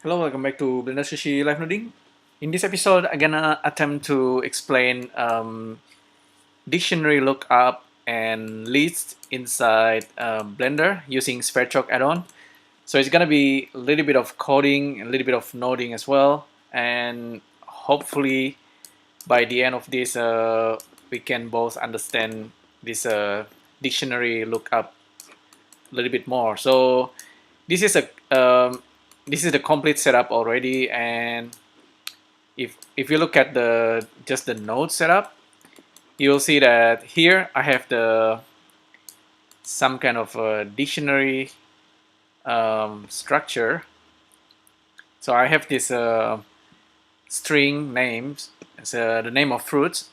Hello, welcome back to Blender Sushi LiveNoding. In this episode, I'm gonna attempt to explain dictionary lookup and list inside Blender using Sverchok add-on. So it's gonna be a little bit of coding, a little bit of noding as well, and hopefully by the end of this, we can both understand this dictionary lookup a little bit more. So this is a this is the complete setup already, and if you look at the just the node setup, you'll see that here I have the some kind of a dictionary structure. So I have this string names, the name of fruits,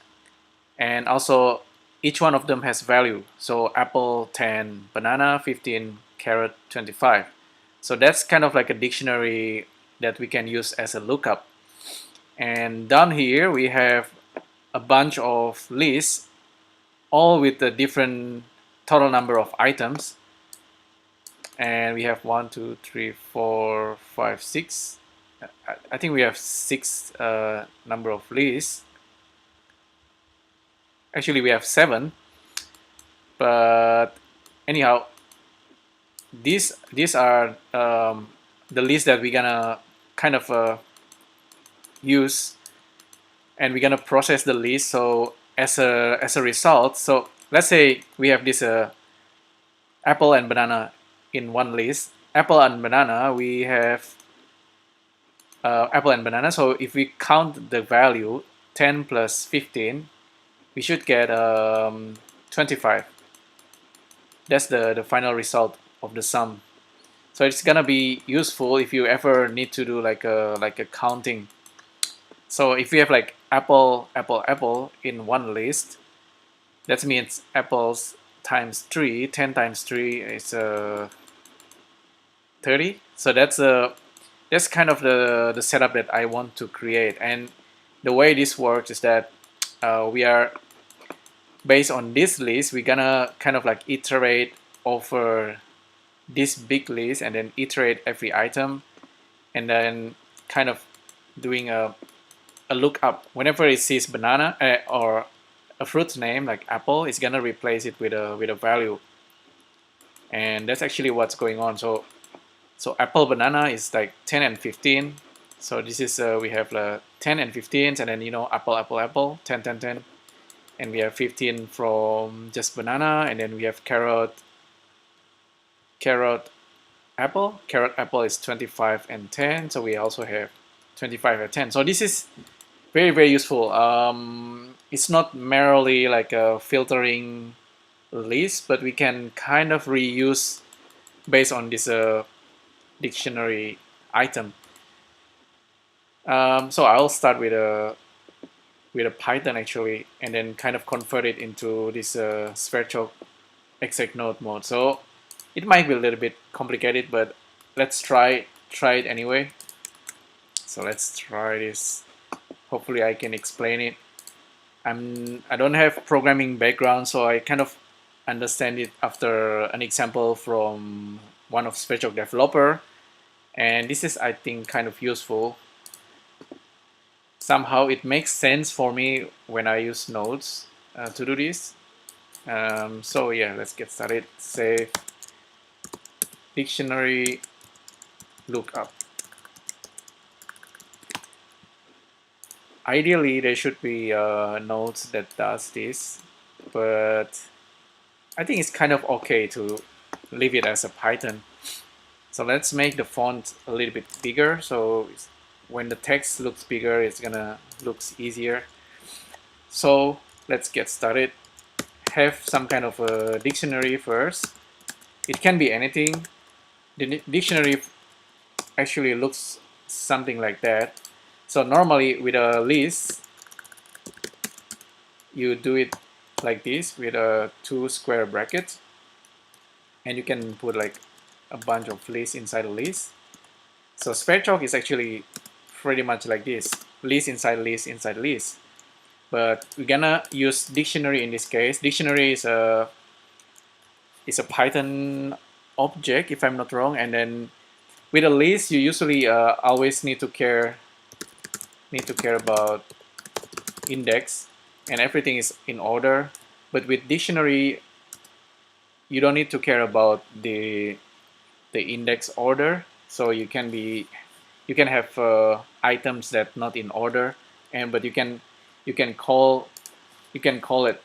and also each one of them has value. So apple 10, banana 15, carrot 25. So that's kind of like a dictionary that we can use as a lookup. And down here we have a bunch of lists, all with a different total number of items. And we have 1, 2, 3, 4, 5, 6. I think we have 6 number of lists. Actually, we have 7. But anyhow, these are the lists that we're gonna kind of use, and we're gonna process the list. So as a result, so let's say we have this apple and banana in one list. Apple and banana, we have apple and banana. So if we count the value 10 plus 15, we should get 25. That's the final result of the sum. So it's gonna be useful if you ever need to do like a counting. So if we have like apple, apple, apple in one list, that means apples times 3, 10 times 3 is 30. So that's kind of the setup that I want to create. And the way this works is that we are based on this list, we're gonna kind of like iterate over this big list and then iterate every item, and then kind of doing a lookup. Whenever it sees banana or a fruit name like apple, it's gonna replace it with a value, and that's actually what's going on. So apple banana is like 10 and 15. So this is we have 10 and 15, and then apple apple apple 10 10 10, and we have 15 from just banana, and then we have carrot apple is 25 and 10. So we also have 25 and 10. So this is very useful. It's not merely like a filtering list, but we can kind of reuse based on this dictionary item. So I'll start with a Python actually, and then kind of convert it into this Sverchok exact node mode. So it might be a little bit complicated, but let's try it anyway. So let's try this. Hopefully I can explain it. I don't have programming background, so I kind of understand it after an example from one of Sverchok developer, and this is, I think, kind of useful. Somehow it makes sense for me when I use nodes to do this. So yeah, let's get started. Say dictionary lookup. Ideally, there should be nodes that does this, but I think it's kind of okay to leave it as a Python. So let's make the font a little bit bigger, so when the text looks bigger, it's gonna looks easier. So let's get started. Have some kind of a dictionary first. It can be anything. The dictionary actually looks something like that. So normally with a list, you do it like this with a 2 square brackets, and you can put like a bunch of lists inside a list. So Sverchok is actually pretty much like this, list inside list inside list. But we're gonna use dictionary in this case. Dictionary is a Python object, if I'm not wrong, and then with a list, you usually always need to care about index, and everything is in order. But with dictionary, you don't need to care about the index order. So you can have items that not in order, but you can call it.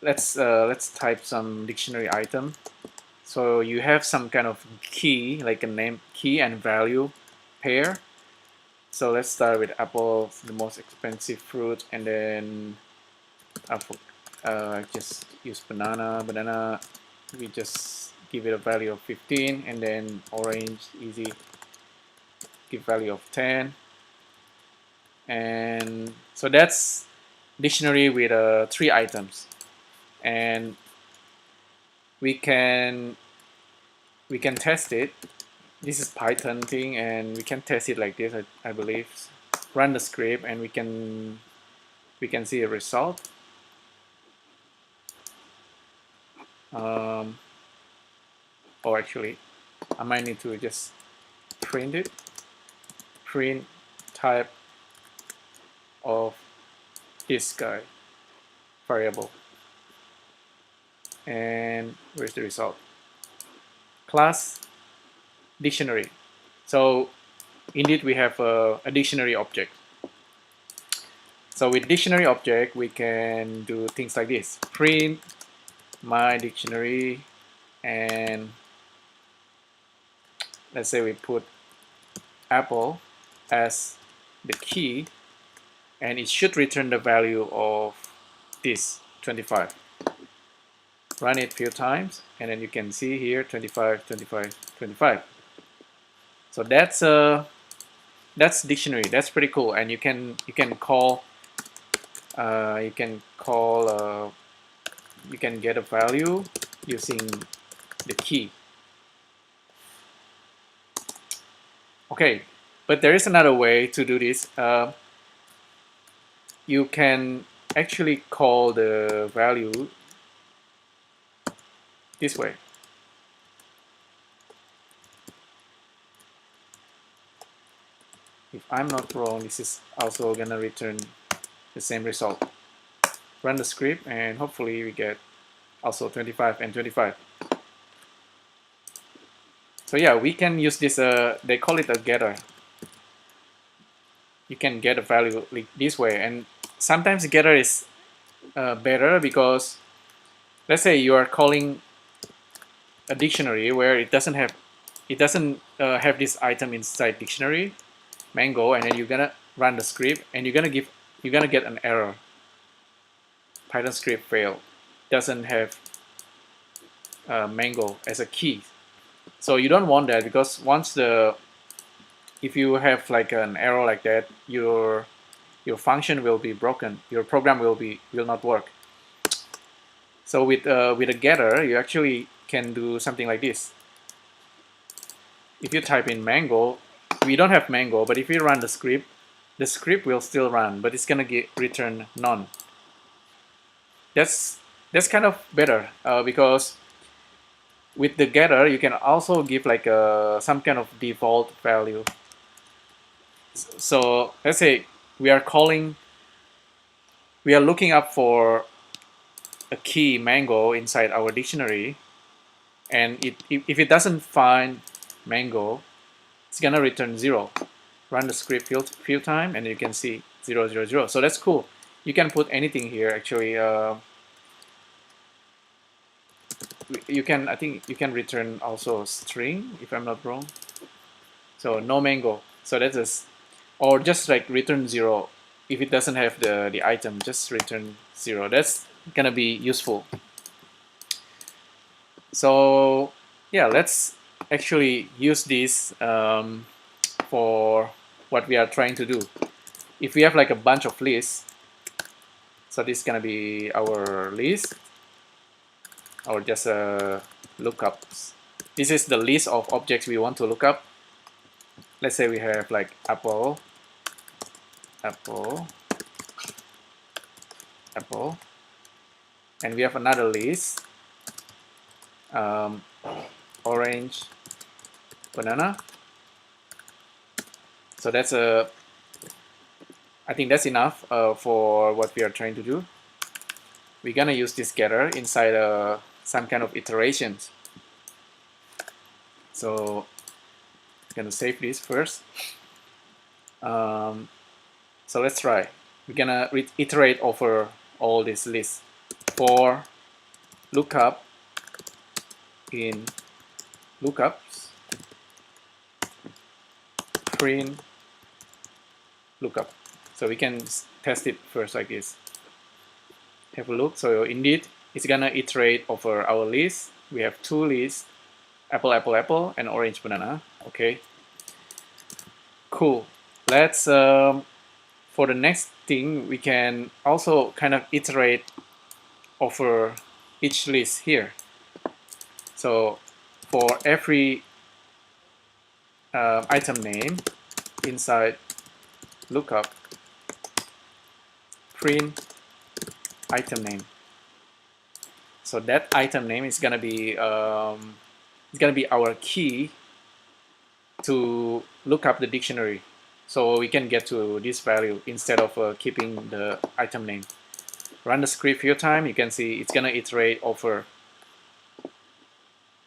Let's type some dictionary item. So you have some kind of key, like a name, key and value pair. So let's start with apple, the most expensive fruit, and then just use banana. We just give it a value of 15, and then orange, easy, give value of 10. And so that's dictionary with 3 items, and we can test it. This is Python thing, and we can test it like this, I believe. Run the script, and we can see a result. Or actually, I might need to just print it. Print type of this guy variable, and where's the result? Class dictionary. So indeed we have a dictionary object. So with dictionary object, we can do things like this: print my dictionary, and let's say we put apple as the key, and it should return the value of this 25. Run it a few times, and then you can see here 25, 25, 25. So that's dictionary. That's pretty cool, and you can call you can get a value using the key. Okay, but there is another way to do this. You can actually call the value this way. If I'm not wrong, this is also gonna return the same result. Run the script, and hopefully we get also 25 and 25. So yeah, we can use this, they call it a getter. You can get a value like this way, and sometimes getter is better, because let's say you are calling a dictionary where it doesn't have this item inside dictionary, mango, and then you're gonna run the script, and you're gonna get an error. Python script failed. Doesn't have mango as a key. So you don't want that, because if you have like an error like that, your function will be broken. Your program will not work. So with a getter, you actually can do something like this. If you type in mango, we don't have mango, but if you run the script will still run, but it's gonna return none. That's kind of better, because with the getter you can also give like some kind of default value. So let's say we are looking up for a key mango inside our dictionary, and if it doesn't find mango, it's gonna return 0. Run the script few times, and you can see 0, 0, 0. So that's cool. You can put anything here actually. I think you can return also a string, if I'm not wrong. So no mango. So that's or just like return 0. If it doesn't have the item, just return 0. That's gonna be useful. So yeah, let's actually use this for what we are trying to do. If we have like a bunch of lists, so this is gonna be our list, or just lookups. This is the list of objects we want to look up. Let's say we have like apple, and we have another list, um, orange, banana. So that's I think that's enough for what we are trying to do. We're gonna use this getter inside some kind of iterations. So I'm gonna save this first. So let's try. We're gonna iterate over all this list. For lookup in lookups, print lookup. So we can test it first like this. Have a look. So indeed, it's gonna iterate over our list. We have two lists: apple, apple, apple, and orange, banana. Okay. Cool. Let's for the next thing, we can also kind of iterate over each list here. So for every item name inside lookup, print item name. So that item name is gonna be our key to look up the dictionary. So we can get to this value instead of keeping the item name. Run the script a few times. You can see it's gonna iterate over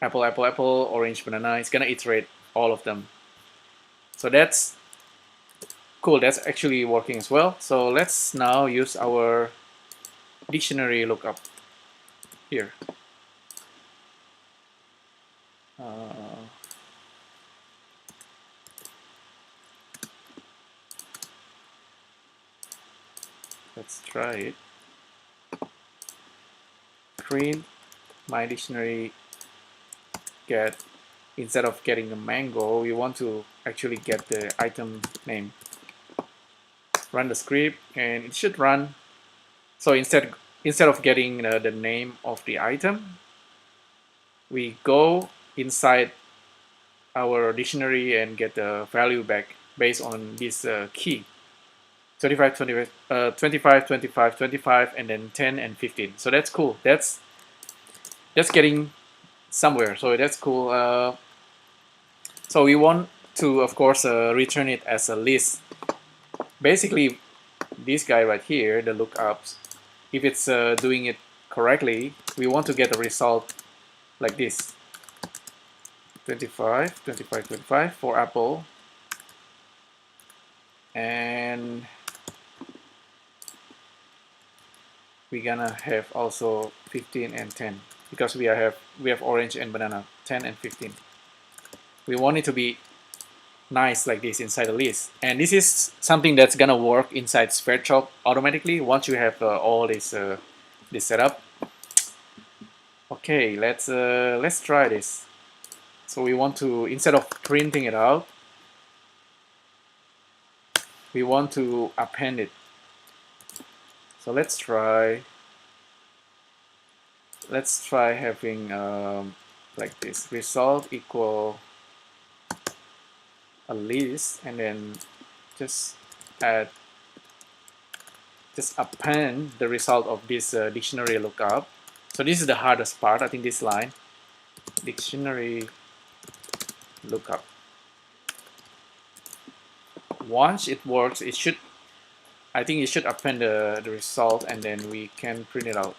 apple, apple, apple, orange, banana. It's gonna iterate all of them. So that's cool. That's actually working as well. So let's now use our dictionary lookup here. Let's try it. Print my dictionary get, instead of getting a mango, we want to actually get the item name. Run the script and it should run. So instead of getting the name of the item, we go inside our dictionary and get the value back based on this key. 25, 25, 25, 25, and then 10 and 15. So that's cool. That's getting somewhere. So that's cool. So we want to, of course, return it as a list. Basically, this guy right here, the lookups, if it's doing it correctly, we want to get a result like this. 25, 25, 25 for apple. And we're gonna have also 15 and 10 because we have orange and banana, 10 and 15. We want it to be nice like this inside the list, and this is something that's gonna work inside Sverchok automatically once you have all this setup. Okay, let's try this. So we want to, instead of printing it out, we want to append it. So let's try having like this, result equal a list, and then just append the result of this dictionary lookup. So this is the hardest part, I think, this line, dictionary lookup. Once it works, I think it should append the result, and then we can print it out.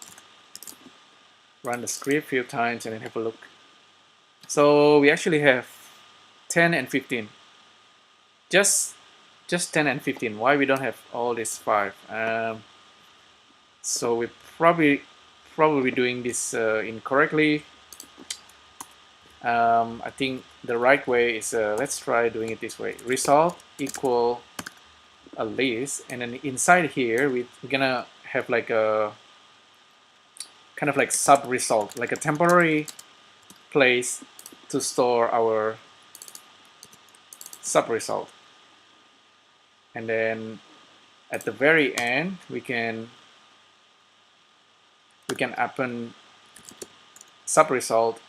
Run the script a few times and then have a look. So we actually have 10 and 15. Just 10 and 15. Why we don't have all this 5? So we probably doing this incorrectly. I think the right way is, let's try doing it this way. Result equal a list, and then inside here we're gonna have like a kind of like sub result, like a temporary place to store our sub result. And then at the very end we can append sub result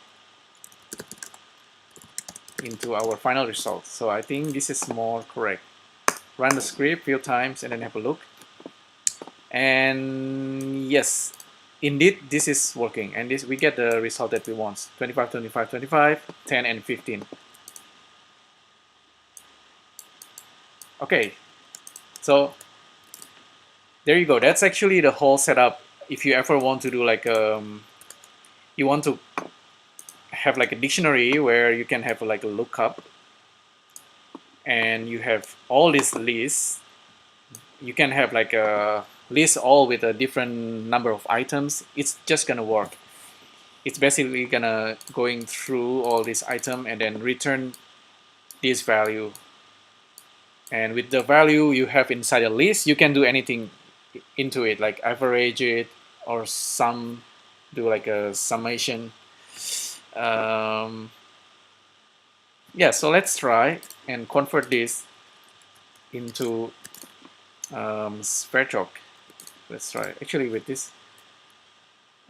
into our final result. So I think this is more correct. Run the script a few times and then have a look. And yes, indeed this is working, and this we get the result that we want: 25, 25, 25, 10, and 15. Okay, so there you go. That's actually the whole setup. If you ever want to do like you want to have like a dictionary where you can have like a lookup, and you have all these lists. You can have like a list all with a different number of items. It's just gonna work. It's basically gonna going through all these items and then return this value. And with the value you have inside a list, you can do anything into it, like average it or do like a summation. Yeah, so let's try and convert this into Sverchok. Let's try actually with this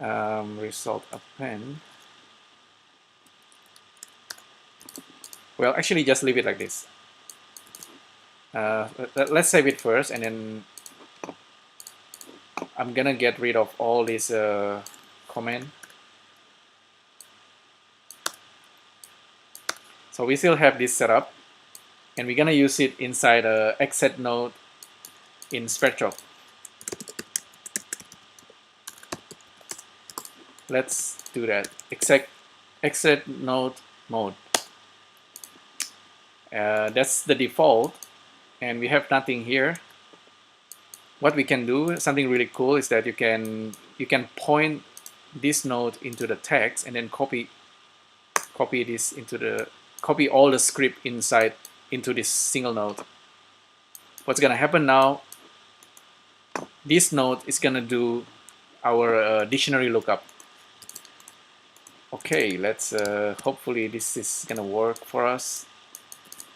result append. Well, actually just leave it like this. Let's save it first, and then I'm gonna get rid of all these comment. So we still have this setup, and we're gonna use it inside a exit node in Sverchok. Let's do that. Exit node mode. That's the default, and we have nothing here. What we can do, something really cool, is that you can point this node into the text and then copy this into copy all the script inside into this single node. What's gonna happen now? This node is gonna do our dictionary lookup. Okay, let's hopefully this is gonna work for us.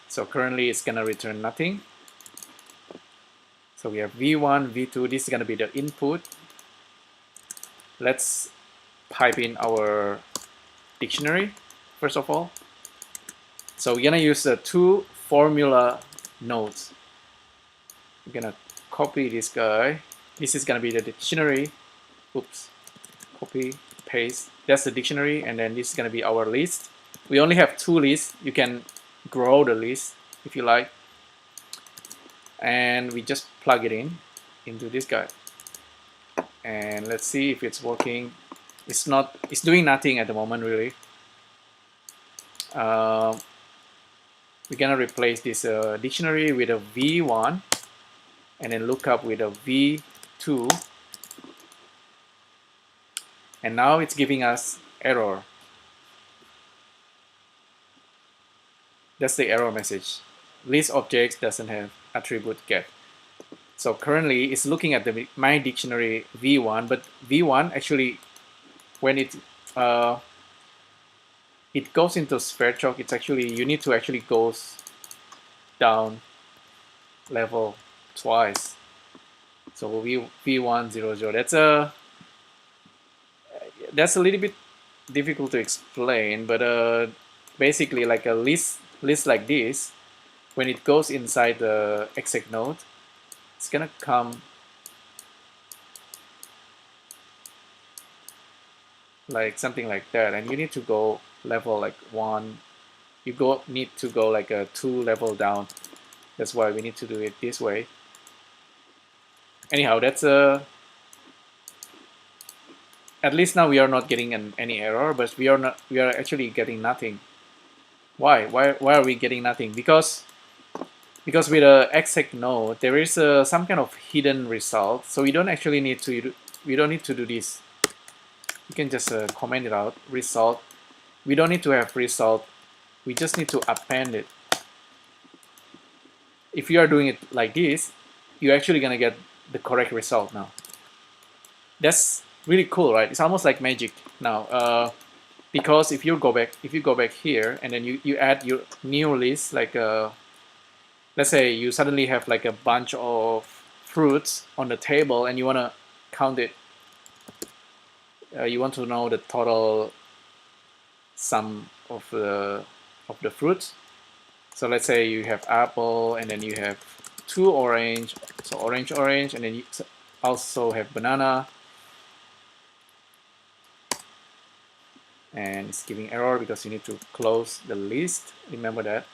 So currently it's gonna return nothing. So we have v1, v2, this is gonna be the input. Let's pipe in our dictionary first of all. So we're gonna use the two formula nodes. We're gonna copy this guy. This is gonna be the dictionary. Oops, copy, paste. That's the dictionary, and then this is gonna be our list. We only have two lists. You can grow the list if you like. And we just plug it into this guy. And let's see if it's working. It's doing nothing at the moment really. We're gonna replace this dictionary with a v1 and then lookup with a v2, and now it's giving us error. That's the error message. List objects doesn't have attribute get. So currently it's looking at my dictionary v1, but v1 actually, when it goes into Sverchok, it's actually, you need to actually go down level twice. So v1 0 0. That's a little bit difficult to explain, but basically like a list like this, when it goes inside the exec node, it's gonna come like something like that, and you need to go level like 1. You need to go like a 2 level down. That's why we need to do it this way. Anyhow, that's at least now we are not getting any error, but we are actually getting nothing. Why are we getting nothing? Because with a exec node there is some kind of hidden result, so we don't actually need to do this. You can just comment it out, result. We don't need to have result, we just need to append it. If you are doing it like this, you're actually gonna get the correct result now. That's really cool, right? It's almost like magic now. Because if you go back here and then you add your new list, like let's say you suddenly have like a bunch of fruits on the table and you want to count it. You want to know the total sum of the fruits. So let's say you have apple, and then you have 2 orange, so orange, and then you also have banana. and it's giving error because you need to close the list. Remember that.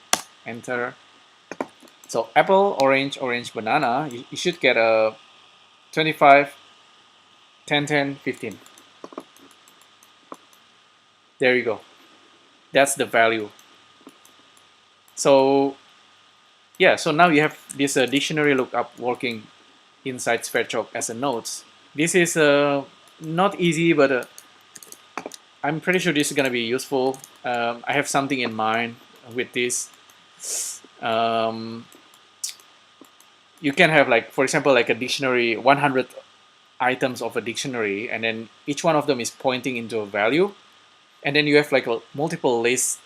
Enter. So apple, orange, orange, banana, you should get a 25, 10, 10, 15. There you go. That's the value. So yeah, so now you have this dictionary lookup working inside Sverchok as a nodes. This is not easy, but I'm pretty sure this is gonna be useful. I have something in mind with this. You can have, like, for example, like a dictionary, 100 items of a dictionary, and then each one of them is pointing into a value, and then you have like multiple lists,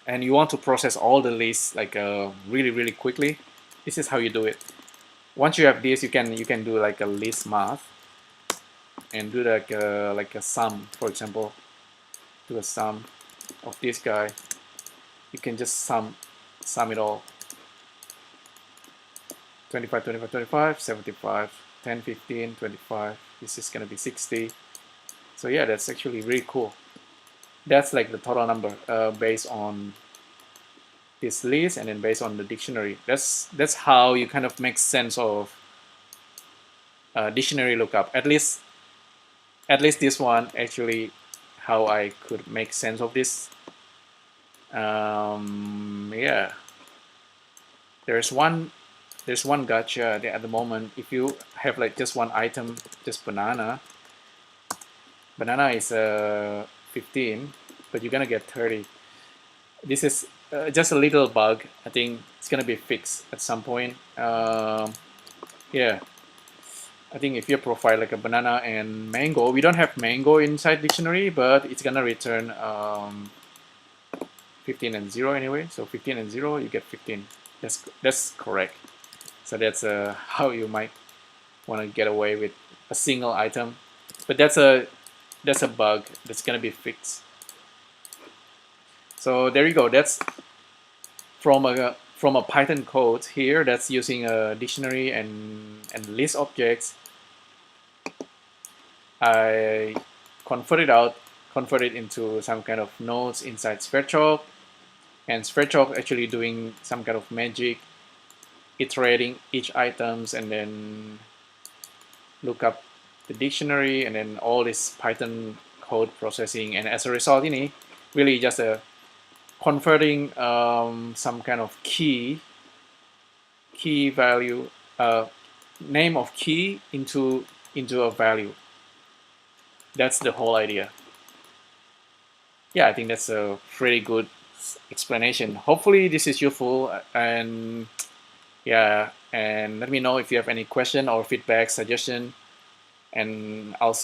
and you want to process all the lists like really quickly. This is how you do it. Once you have this, you can do like a list math and do like a sum. For example, do a sum of this guy. You can just sum it all. 25, 25, 25, 75, 10, 15, 25. This is gonna be 60. So yeah, that's actually really cool. That's like the total number based on this list, and then based on the dictionary. That's how you kind of make sense of dictionary lookup. At least this one actually how I could make sense of this. Yeah, there's one gotcha there at the moment. If you have like just one item, just banana is 15, but you're gonna get 30. This is just a little bug. I think it's gonna be fixed at some point. Yeah, I think if you provide like a banana and mango, we don't have mango inside dictionary, but it's gonna return 15 and 0 anyway. So 15 and 0, you get 15. That's correct. So that's how you might want to get away with a single item, but that's a bug that's gonna be fixed. So there you go. That's from a Python code here that's using a dictionary and list objects. I convert it into some kind of nodes inside Sverchok, and Sverchok actually doing some kind of magic, iterating each items and then look up the dictionary, and then all this Python code processing, and as a result, really just a converting some kind of key value, name of key into a value. That's the whole idea. Yeah, I think that's a pretty good explanation. Hopefully this is useful, and yeah, and let me know if you have any question or feedback, suggestion, and I'll